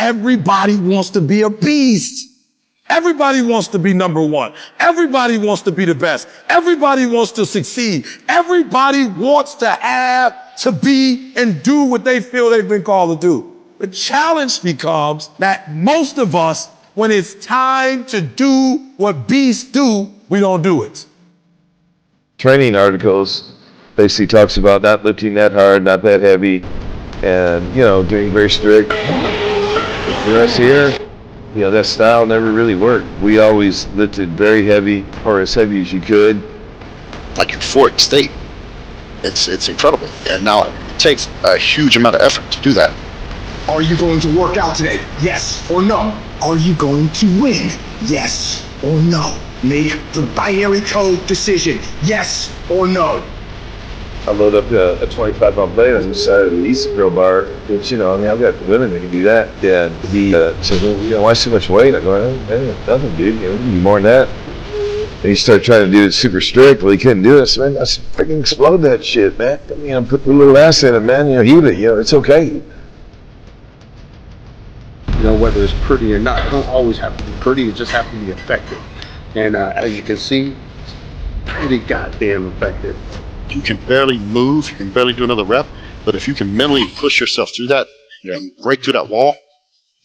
everybody wants to be a beast. Everybody wants to be number one. Everybody wants to be the best. Everybody wants to succeed. Everybody wants to have, to be, and do what they feel they've been called to do. The challenge becomes that most of us, when it's time to do what beasts do, we don't do it. Training articles basically talks about not lifting that hard, not that heavy, and, you know, doing very strict. For us here, you know, that style never really worked. We always lifted very heavy, or as heavy as you could. Like your Fort State, it's incredible. And now it takes a huge amount of effort to do that. Are you going to work out today? Yes or no? Are you going to win? Yes or no? Make the binary code decision. Yes or no? I load up a 25-pound plate on the side of the East Grill bar, which, you know, I mean, I've got women that can do that. Yeah, he said, well, you know, why so much weight? I go, man, nothing, dude. You know, you more than that. And he started trying to do it super strict. Well, he couldn't do it. So, man, I said, freaking explode that shit, man. I mean, I'm putting a little ass in it, man. You know, heal it. You know, it's okay. You know, whether it's pretty or not, it don't always have to be pretty. It just has to be effective. And as you can see, it's pretty goddamn effective. You can barely move, you can barely do another rep, but if you can mentally push yourself through that and break through that wall,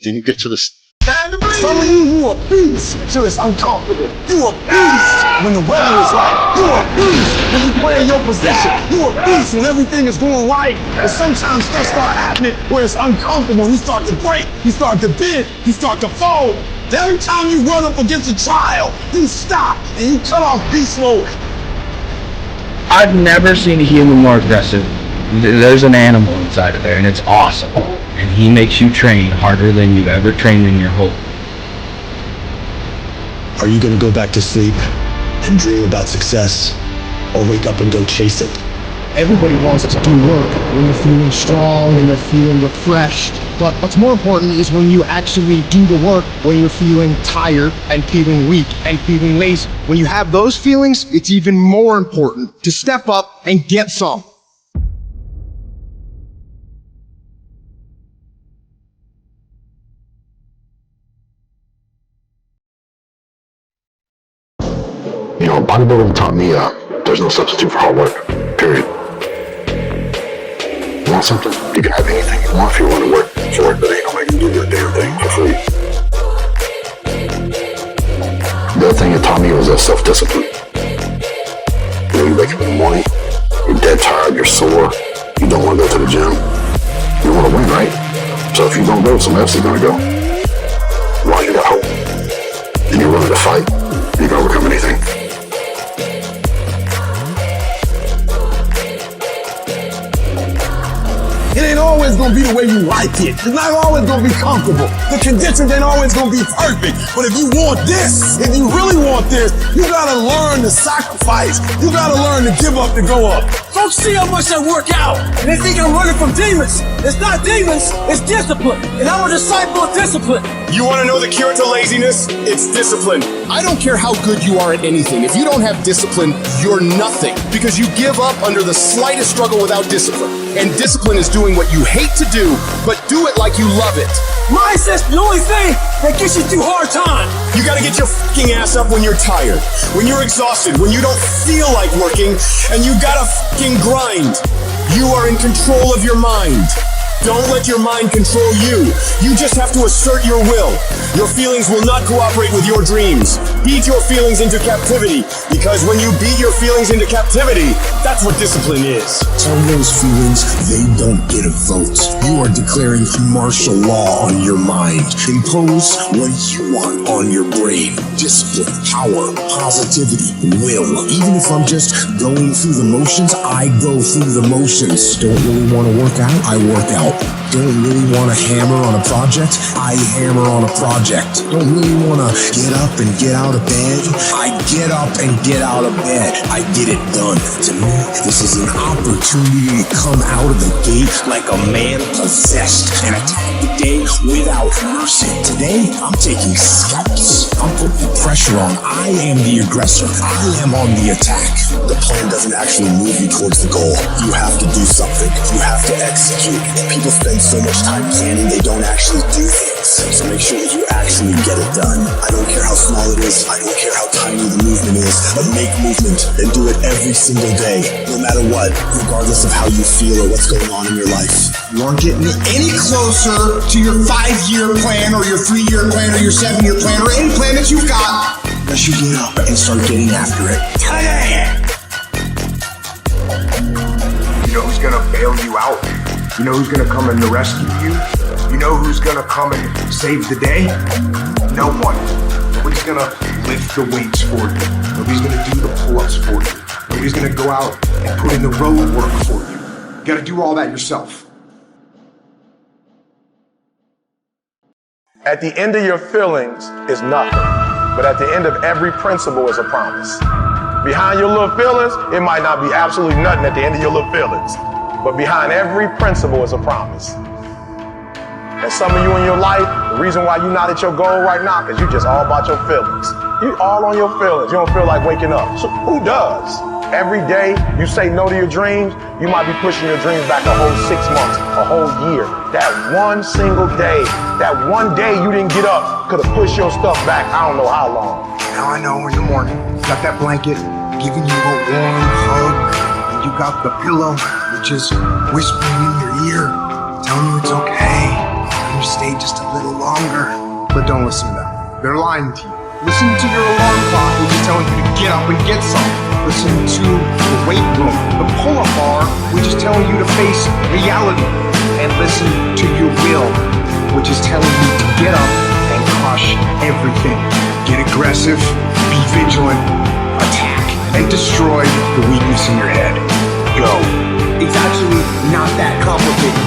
then you get to this. Some of you a beast till it's uncomfortable. You a beast when the weather is right. You a beast when you play in your position. You a beast when everything is going right. And sometimes stuff start happening where it's uncomfortable. You start to break, you start to bend, you start to fold. Every time you run up against a trial, you stop and you cut off beast mode. I've never seen a human more aggressive. There's an animal inside of there, and it's awesome. And he makes you train harder than you've ever trained in your whole. Are you gonna go back to sleep and dream about success, or wake up and go chase it? Everybody wants to do work when you're feeling strong and you're feeling refreshed. But what's more important is when you actually do the work when you're feeling tired and feeling weak and feeling lazy. When you have those feelings, it's even more important to step up and get some. You know, bodybuilding taught me there's no substitute for hard work, period. You want something? You can have anything you want if you want to work for it, but ain't nobody can do your damn thing for free. The other thing it taught me was self-discipline. You know, you wake up in the morning, you're dead tired, you're sore, you don't want to go to the gym. You want to win, right? So if you don't go, somebody else is going to go. As long as you got hope and you're willing to fight, you can overcome anything. It ain't always gonna be the way you like it. It's not always gonna be comfortable. The conditions ain't always gonna be perfect. But if you want this, if you really want this, you gotta learn to sacrifice. You gotta learn to give up to go up. Folks see how much I work out, and they think I'm running from demons. It's not demons, it's discipline. And I'm a disciple of discipline. You wanna know the cure to laziness? It's discipline. I don't care how good you are at anything. If you don't have discipline, you're nothing. Because you give up under the slightest struggle without discipline. And discipline is doing what you hate to do, but do it like you love it. Mindset's the only thing that gets you through hard time. You gotta get your fucking ass up when you're tired, when you're exhausted, when you don't feel like working, and you gotta fucking grind. You are in control of your mind. Don't let your mind control you. You just have to assert your will. Your feelings will not cooperate with your dreams. Beat your feelings into captivity, because when you beat your feelings into captivity, that's what discipline is. Tell those feelings they don't get a vote. You are declaring martial law on your mind. Impose what you want on your brain. Discipline, power, positivity, will. Even if I'm just going through the motions, I go through the motions. Don't really want to work out? I work out. Don't really want to hammer on a project? I hammer on a project. Don't really want to get up and get out of bed? I get up and get out of bed. I get it done. To me, this is an opportunity to come out of the gate like a man possessed and attack the day without mercy. Today, I'm taking scalps. I'm putting pressure on. I am the aggressor. I am on the attack. The plan doesn't actually move you towards the goal. You have to do something. You have to execute. People spend so much time planning, they don't actually do things. progress. So make sure that you actually get it done. I don't care how small it is. I don't care how tiny the movement is. But make movement and do it every single day, no matter what, regardless of how you feel or what's going on in your life. You aren't getting any closer to your 5-year plan or your 3-year plan or your 7-year plan or any plan that you've got unless you get up and start getting after it today. You know who's gonna bail you out? You know who's gonna come and rescue you? You know who's gonna come and save the day? No one. Nobody's gonna lift the weights for you. Nobody's gonna do the pull-ups for you. Nobody's gonna go out and put in the road work for you. You gotta do all that yourself. At the end of your feelings is nothing, but at the end of every principle is a promise. Behind your little feelings, it might not be absolutely nothing at the end of your little feelings, but behind every principle is a promise. And some of you in your life, the reason why you're not at your goal right now is you just all about your feelings. You all on your feelings. You don't feel like waking up. So who does? Every day you say no to your dreams, you might be pushing your dreams back a whole 6 months, a whole year. That one single day, that one day you didn't get up could have pushed your stuff back I don't know how long. Now I know in the morning, got that blanket, giving you a warm hug, and you got the pillow, which is whispering in your ear, telling you it's okay. You stay just a little longer. But don't listen to them. They're lying to you. Listen to your alarm clock, which is telling you to get up and get some. Listen to the weight room, the pull-up bar, which is telling you to face reality. And listen to your will, which is telling you to get up and crush everything. Get aggressive, be vigilant, attack, and destroy the weakness in your head. Go. It's actually not that complicated.